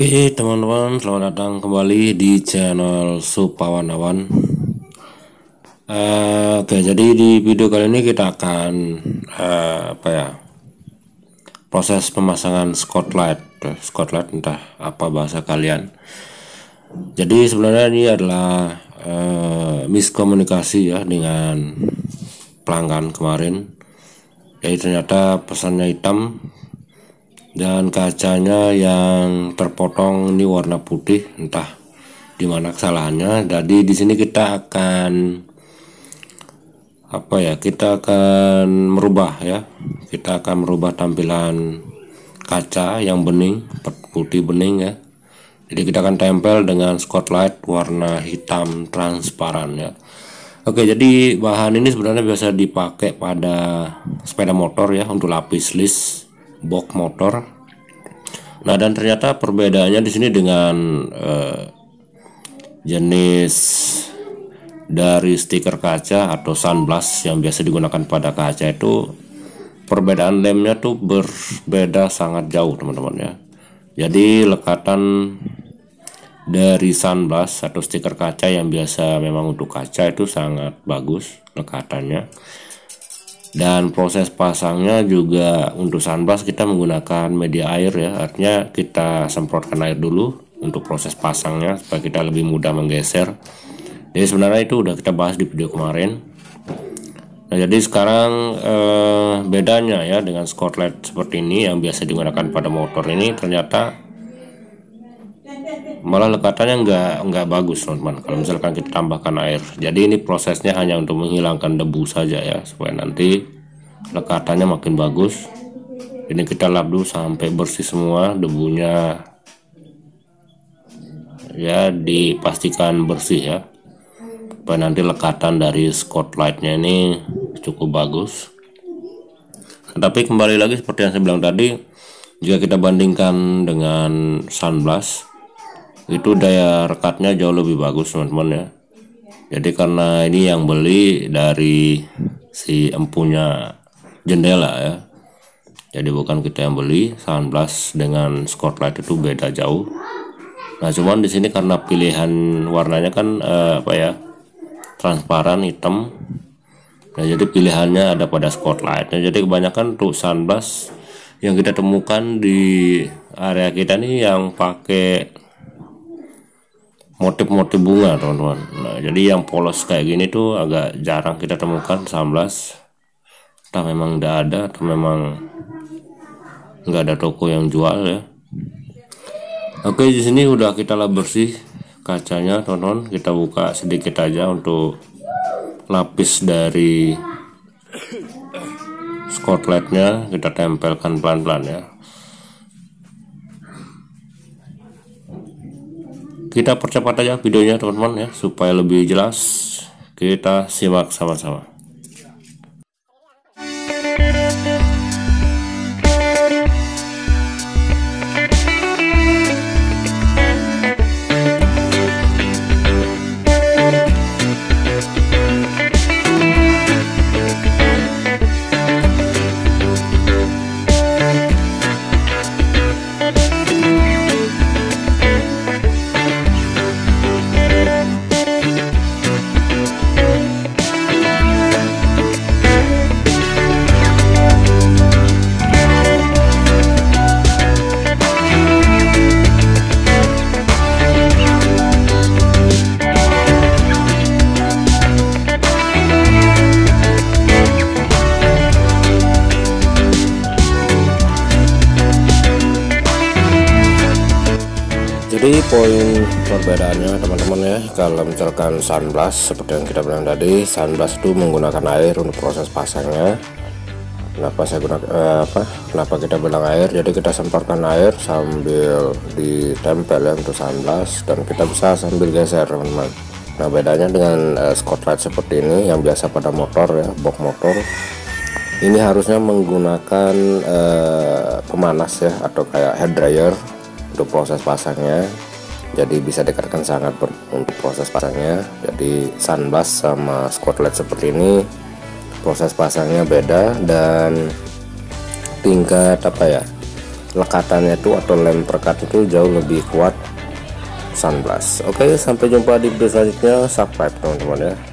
Oke teman-teman, selamat datang kembali di channel Supawanawan. Oke, jadi di video kali ini kita akan proses pemasangan Scotlight entah apa bahasa kalian. Jadi sebenarnya ini adalah miskomunikasi ya dengan pelanggan kemarin. Jadi ternyata pesannya hitam dan kacanya yang terpotong ini warna putih, entah di mana kesalahannya. Jadi di sini kita akan merubah tampilan kaca yang bening, putih bening ya. Jadi kita akan tempel dengan Scotlight warna hitam transparan ya. Oke, jadi bahan ini sebenarnya biasa dipakai pada sepeda motor ya, untuk lapis list box motor. Nah, dan ternyata perbedaannya di sini dengan jenis dari stiker kaca atau sunblast yang biasa digunakan pada kaca itu, perbedaan lemnya tuh berbeda sangat jauh teman-teman ya. Jadi lekatan dari sunblast atau stiker kaca yang biasa memang untuk kaca itu sangat bagus lekatannya. Dan proses pasangnya juga untuk sunblast kita menggunakan media air ya, artinya kita semprotkan air dulu untuk proses pasangnya supaya kita lebih mudah menggeser. Jadi sebenarnya itu udah kita bahas di video kemarin. Nah, jadi sekarang bedanya ya dengan Scotlight seperti ini yang biasa digunakan pada motor ini, ternyata malah lekatannya nggak bagus teman-teman kalau misalkan kita tambahkan air. Jadi ini prosesnya hanya untuk menghilangkan debu saja ya, supaya nanti lekatannya makin bagus. Ini kita lap dulu sampai bersih semua debunya ya, dipastikan bersih ya, supaya nanti lekatan dari Scotlightnya ini cukup bagus. Tapi kembali lagi seperti yang saya bilang tadi, jika kita bandingkan dengan sunblast, itu daya rekatnya jauh lebih bagus teman-teman ya. Jadi karena ini yang beli dari si empunya jendela ya, jadi bukan kita yang beli. Sunblast dengan Scotlight itu beda jauh. Nah, cuman di sini karena pilihan warnanya kan transparan hitam. Nah, jadi pilihannya ada pada Scotlight. Nah, jadi kebanyakan untuk sunblast yang kita temukan di area kita nih yang pakai motif-motif bunga teman-teman. Nah, jadi yang polos kayak gini tuh agak jarang kita temukan sunblast. Entah memang tidak ada atau memang nggak ada toko yang jual ya. Oke, di sini udah kita lap bersih kacanya teman-teman. Kita buka sedikit aja untuk lapis dari Scotlightnya, kita tempelkan pelan-pelan ya. Kita percepat aja videonya teman-teman ya, supaya lebih jelas. Kita simak sama-sama. Jadi poin perbedaannya teman-teman ya, kalau misalkan sunblast seperti yang kita bilang tadi, sunblast itu menggunakan air untuk proses pasangnya. Kenapa kita bilang air? Jadi kita semprotkan air sambil ditempel ya untuk sunblast, dan kita bisa sambil geser teman-teman. Nah, bedanya dengan Scotlight seperti ini yang biasa pada motor ya, box motor, ini harusnya menggunakan pemanas ya, atau kayak hair dryer untuk proses pasangnya. Jadi bisa dikatakan sangat untuk proses pasangnya. Jadi sunblast sama Scotlight seperti ini proses pasangnya beda, dan tingkat lekatannya itu atau lem perekat itu jauh lebih kuat Sunblast. Oke, sampai jumpa di video selanjutnya. Subscribe teman-teman ya.